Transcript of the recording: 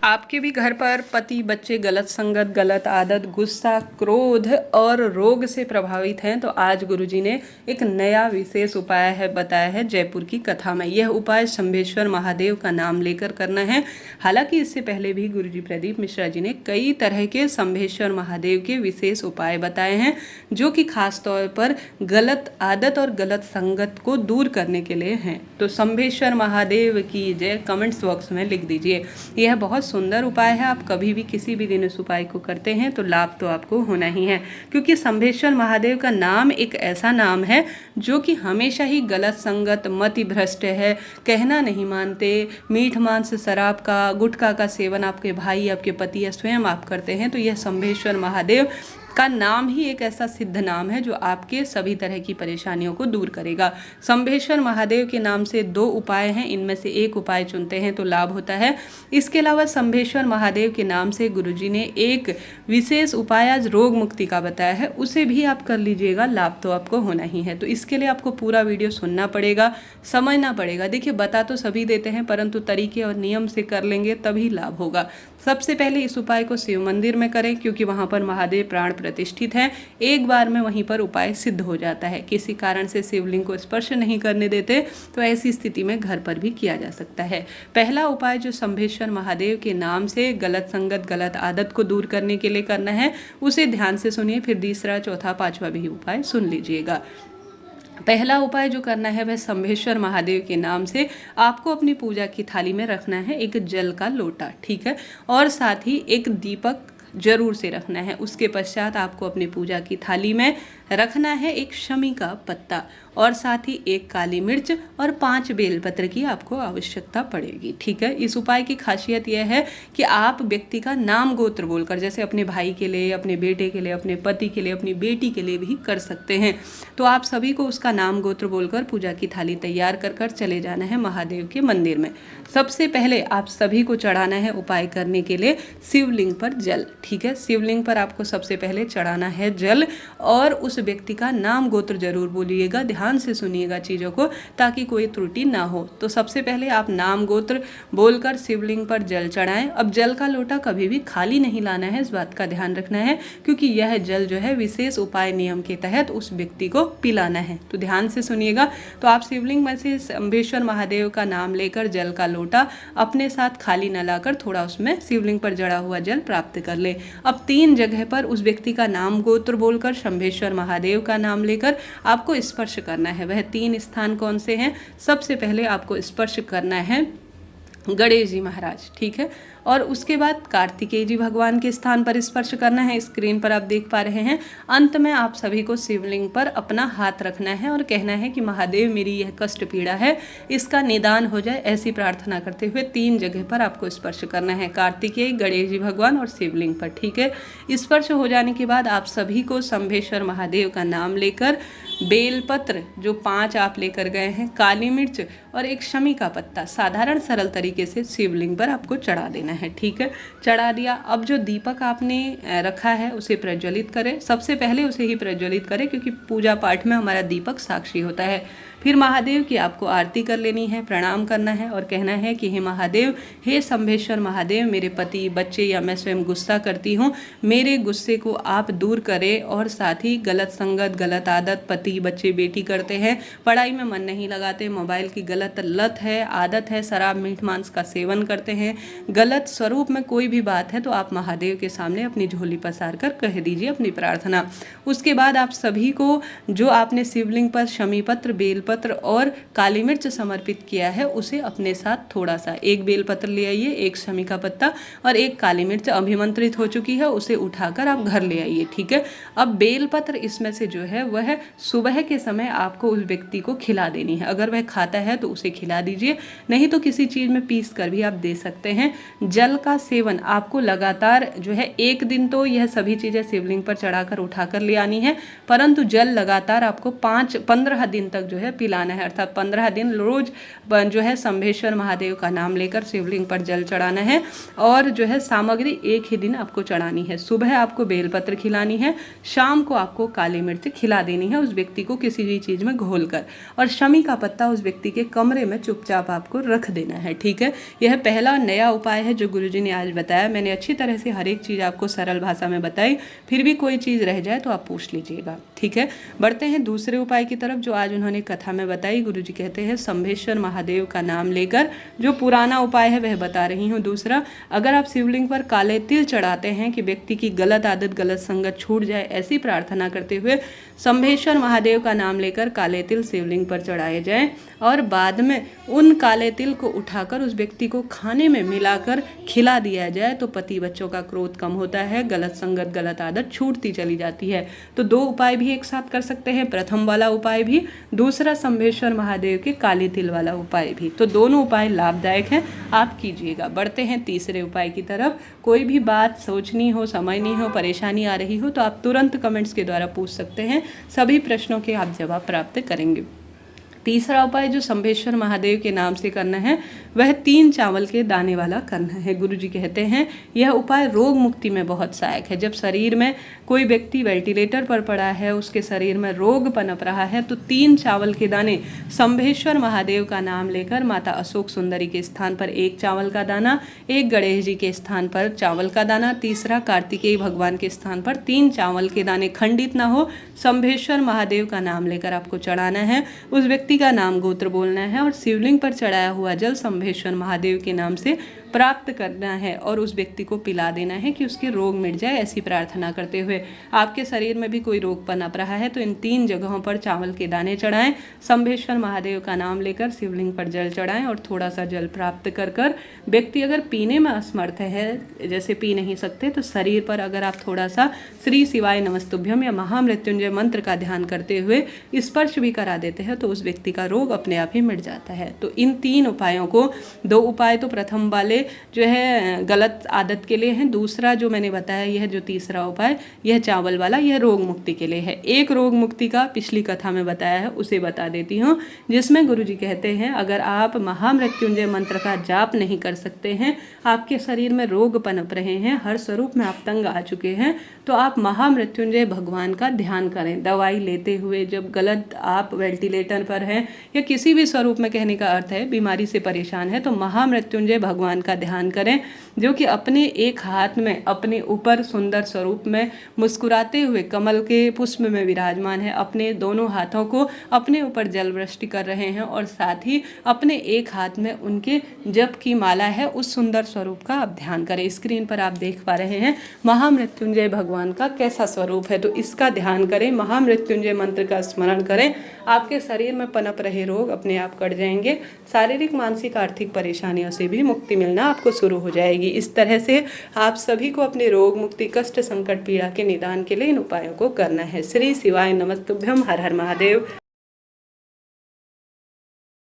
आपके भी घर पर पति बच्चे गलत संगत, गलत आदत, गुस्सा, क्रोध और रोग से प्रभावित हैं तो आज गुरुजी ने एक नया विशेष उपाय है बताया है जयपुर की कथा में। यह उपाय शंभेश्वर महादेव का नाम लेकर करना है। हालांकि इससे पहले भी गुरुजी प्रदीप मिश्रा जी ने कई तरह के शंभेश्वर महादेव के विशेष उपाय बताए हैं जो कि खास तौर पर गलत आदत और गलत संगत को दूर करने के लिए हैं। तो शंभेश्वर महादेव की जय कमेंट्स बॉक्स में लिख दीजिए। यह बहुत सुंदर उपाय है। आप कभी भी किसी भी दिन इस उपाय को करते हैं तो लाभ तो आपको होना ही है, क्योंकि शंभेश्वर महादेव का नाम एक ऐसा नाम है जो कि हमेशा ही गलत संगत, मति भ्रष्ट है, कहना नहीं मानते, मीठ मांस, शराब का, गुटखा का सेवन आपके भाई, आपके पति या स्वयं आप करते हैं तो यह शंभेश्वर महादेव का नाम ही एक ऐसा सिद्ध नाम है जो आपके सभी तरह की परेशानियों को दूर करेगा। शंभेश्वर महादेव के नाम से 2 उपाय हैं, इनमें से एक उपाय चुनते हैं तो लाभ होता है। इसके अलावा शंभेश्वर महादेव के नाम से गुरुजी ने एक विशेष उपाय आज रोग मुक्ति का बताया है, उसे भी आप कर लीजिएगा, लाभ तो आपको होना ही है। तो इसके लिए आपको पूरा वीडियो सुनना पड़ेगा, समझना पड़ेगा। देखिए, बता तो सभी देते हैं परंतु तरीके और नियम से कर लेंगे तभी लाभ होगा। सबसे पहले इस उपाय को शिव मंदिर में करें, क्योंकि वहां पर महादेव प्राण प्रतिष्ठित हैं। एक बार में वहीं पर उपाय सिद्ध हो जाता है। किसी कारण से शिवलिंग को स्पर्श नहीं करने देते तो ऐसी स्थिति में घर पर भी किया जा सकता है। पहला उपाय जो शंभेश्वर महादेव के नाम से गलत संगत, गलत आदत को दूर करने के लिए करना है, उसे ध्यान से सुनिए, फिर तीसरा, चौथा, पांचवा भी उपाय सुन लीजिएगा। पहला उपाय जो करना है वह शंभेश्वर महादेव के नाम से आपको अपनी पूजा की थाली में रखना है एक जल का लोटा, ठीक है, और साथ ही एक दीपक जरूर से रखना है। उसके पश्चात आपको अपनी पूजा की थाली में रखना है एक शमी का पत्ता और साथ ही 1 काली मिर्च और 5 बेलपत्र की आपको आवश्यकता पड़ेगी, ठीक है। इस उपाय की खासियत यह है कि आप व्यक्ति का नाम गोत्र बोलकर, जैसे अपने भाई के लिए, अपने बेटे के लिए, अपने पति के लिए, अपनी बेटी के लिए भी कर सकते हैं। तो आप सभी को उसका नाम गोत्र बोलकर पूजा की थाली तैयार कर कर चले जाना है महादेव के मंदिर में। सबसे पहले आप सभी को चढ़ाना है उपाय करने के लिए शिवलिंग पर जल, ठीक है। शिवलिंग पर आपको सबसे पहले चढ़ाना है जल और उस व्यक्ति का नाम गोत्र जरूर बोलिएगा। ध्यान से सुनिएगा चीज़ों को ताकि कोई त्रुटि ना हो। तो सबसे पहले आप नाम गोत्र बोलकर शिवलिंग पर जल चढ़ाएं। अब जल का लोटा कभी भी खाली नहीं लाना है, इस बात का ध्यान रखना है, क्योंकि यह जल जो है विशेष उपाय नियम के तहत उस व्यक्ति को पिलाना है। तो ध्यान से सुनिएगा। तो आप शिवलिंग में से शंभेश्वर महादेव का नाम लेकर जल का लोटा अपने साथ खाली न लाकर थोड़ा उसमें शिवलिंग पर जड़ा हुआ जल प्राप्त कर ले। अब 3 जगह पर उस व्यक्ति का नाम गोत्र बोलकर शंभेश्वर महादेव का नाम लेकर आपको स्पर्श करना है। वह 3 स्थान कौन से हैं? सबसे पहले आपको स्पर्श करना है गणेश जी महाराज, ठीक है, और उसके बाद कार्तिकेय जी भगवान के स्थान पर स्पर्श करना है। स्क्रीन पर आप देख पा रहे हैं। अंत में आप सभी को शिवलिंग पर अपना हाथ रखना है और कहना है कि महादेव मेरी यह कष्ट पीड़ा है, इसका निदान हो जाए, ऐसी प्रार्थना करते हुए 3 जगह पर आपको स्पर्श करना है, कार्तिकेय, गणेश जी भगवान और शिवलिंग पर, ठीक है। स्पर्श हो जाने के बाद आप सभी को शंभेश्वर महादेव का नाम लेकर बेलपत्र जो 5 आप लेकर गए हैं, काली मिर्च और एक शमी का पत्ता साधारण सरल तरीके से शिवलिंग पर आपको चढ़ा देना है, ठीक है। चढ़ा दिया। अब जो दीपक आपने रखा है उसे प्रज्वलित करें। सबसे पहले उसे ही प्रज्वलित करें, क्योंकि पूजा पाठ में हमारा दीपक साक्षी होता है। फिर महादेव की आपको आरती कर लेनी है, प्रणाम करना है और कहना है कि हे महादेव, हे शंभेश्वर महादेव, मेरे पति, बच्चे या मैं स्वयं गुस्सा करती हूँ, मेरे गुस्से को आप दूर करें और साथ ही गलत संगत, गलत आदत पति, बच्चे, बेटी करते हैं, पढ़ाई में मन नहीं लगाते, मोबाइल की गलत लत है, आदत है, शराब, मीठ मांस का सेवन करते हैं, गलत स्वरूप में कोई भी बात है तो आप महादेव के सामने अपनी झोली पसार कर कह दीजिए अपनी प्रार्थना। उसके बाद आप सभी को जो आपने शिवलिंग पर शमी पत्र, बेलपत्र और काली मिर्च समर्पित किया है उसे अपने साथ थोड़ा सा, 1 बेलपत्र ले आइए, 1 शमी का पत्ता और 1 काली मिर्च अभिमंत्रित हो चुकी है, उसे उठाकर आप घर ले आइए, ठीक है। अब बेलपत्र इसमें से जो है वह सुबह के समय आपको उस व्यक्ति को खिला देनी है। अगर वह खाता है तो उसे खिला दीजिए, नहीं तो किसी चीज़ में पीस कर भी आप दे सकते हैं। जल का सेवन आपको लगातार जो है 1 दिन तो यह सभी चीज़ें शिवलिंग पर चढ़ाकर उठाकर ले आनी है, परंतु जल लगातार आपको 15 दिन तक जो है पिलाना है, अर्थात 15 दिन रोज जो है शंभेश्वर महादेव का नाम लेकर शिवलिंग पर जल चढ़ाना है। और जो है सामग्री एक ही दिन आपको चढ़ानी है। सुबह आपको बेलपत्र खिलानी है, शाम को आपको काली मिर्च खिला देनी है उस व्यक्ति को किसी भी चीज़ में घोलकर, और शमी का पत्ता उस व्यक्ति के कमरे में चुपचाप आपको रख देना है। ठीक है, यह पहला नया उपाय है जो गुरुजी ने आज बताया। मैंने अच्छी तरह से हर एक चीज़ आपको सरल भाषा में बताई, फिर भी कोई चीज़ रह जाए तो आप पूछ लीजिएगा। ठीक है, बढ़ते हैं दूसरे उपाय की तरफ जो आज उन्होंने कथा में बताई। गुरुजी कहते हैं शंभेश्वर महादेव का नाम लेकर जो पुराना उपाय है वह बता रही हूँ। दूसरा, अगर आप शिवलिंग पर काले तिल चढ़ाते हैं कि व्यक्ति की गलत आदत गलत संगत छूट जाए, ऐसी प्रार्थना करते हुए शंभेश्वर महादेव का नाम लेकर काले तिल शिवलिंग पर चढ़ाए जाएं और बाद में उन काले तिल को उठाकर उस व्यक्ति को खाने में मिलाकर खिला दिया जाए तो पति बच्चों का क्रोध कम होता है, गलत संगत गलत आदत छूटती चली जाती है। तो दो उपाय भी एक साथ कर सकते हैं, प्रथम वाला उपाय भी, दूसरा शंभेश्वर महादेव के काले तिल वाला उपाय भी। तो दोनों उपाय लाभदायक हैं, आप कीजिएगा। बढ़ते हैं तीसरे उपाय की तरफ। कोई भी बात सोचनी हो, समझनी हो, परेशानी आ रही हो तो आप तुरंत कमेंट्स के द्वारा पूछ सकते हैं, सभी प्रश्नों के आप जवाब प्राप्त करेंगे। तीसरा उपाय जो शंभेश्वर महादेव के नाम से करना है वह 3 चावल के दाने वाला करना है। गुरुजी कहते हैं यह उपाय रोग मुक्ति में बहुत सहायक है। जब शरीर में कोई व्यक्ति वेंटिलेटर पर पड़ा है, उसके शरीर में रोग पनप रहा है, तो 3 चावल के दाने शंभेश्वर महादेव का नाम लेकर माता अशोक सुंदरी के स्थान पर 1 चावल का दाना, 1 गणेश जी के स्थान पर चावल का दाना, तीसरा कार्तिकेय भगवान के स्थान पर 3 चावल के दाने खंडित ना हो, शंभेश्वर महादेव का नाम लेकर आपको चढ़ाना है। उस व्यक्ति का नाम गोत्र बोलना है और शिवलिंग पर चढ़ाया हुआ जल शंभेश्वर महादेव के नाम से प्राप्त करना है और उस व्यक्ति को पिला देना है कि उसके रोग मिट जाए, ऐसी प्रार्थना करते हुए। आपके शरीर में भी कोई रोग पनप रहा है तो इन 3 जगहों पर चावल के दाने चढ़ाएं, शंभेश्वर महादेव का नाम लेकर शिवलिंग पर जल चढ़ाएं और थोड़ा सा जल प्राप्त कर कर व्यक्ति अगर पीने में असमर्थ है, जैसे पी नहीं सकते, तो शरीर पर अगर आप थोड़ा सा श्री शिवाय नमस्तुभ्यम या महामृत्युंजय मंत्र का ध्यान करते हुए स्पर्श भी करा देते हैं तो उस व्यक्ति का रोग अपने आप ही मिट जाता है। तो इन 3 उपायों को, 2 उपाय तो प्रथम वाले जो है गलत आदत के लिए हैं, दूसरा जो मैंने बताया यह जो तीसरा उपाय यह चावल वाला, यह रोग मुक्ति के लिए है। एक रोग मुक्ति का पिछली कथा में बताया है, उसे बता देती हूँ, जिसमें गुरुजी कहते हैं अगर आप महामृत्युंजय मंत्र का जाप नहीं कर सकते हैं, आपके शरीर में रोग पनप रहे हैं, हर स्वरूप में आप तंग आ चुके हैं, तो आप महामृत्युंजय भगवान का ध्यान करें। दवाई लेते हुए जब गलत आप वेंटिलेटर पर हैं या किसी भी स्वरूप में, कहने का अर्थ है बीमारी से परेशान है, तो महामृत्युंजय भगवान का ध्यान करें जो कि अपने एक हाथ में अपने ऊपर सुंदर स्वरूप में मुस्कुराते हुए कमल के पुष्प में विराजमान है, अपने दोनों हाथों को अपने ऊपर जल वृष्टि कर रहे हैं और साथ ही अपने एक हाथ में उनके जप की माला है, उस सुंदर स्वरूप का आप ध्यान करें। स्क्रीन पर आप देख पा रहे हैं महामृत्युंजय भगवान का कैसा स्वरूप है, तो इसका ध्यान करें, महामृत्युंजय मंत्र का स्मरण करें, आपके शरीर में पनप रहे रोग अपने आप कट जाएंगे, शारीरिक मानसिक आर्थिक परेशानियों से भी मुक्ति मिलना आपको शुरू हो जाएगी। इस तरह से आप सभी को अपने रोग मुक्ति, कष्ट, संकट, पीड़ा के निदान के लिए इन उपायों को करना है। श्री शिवाय नमस्तुभ्यम। हर हर महादेव।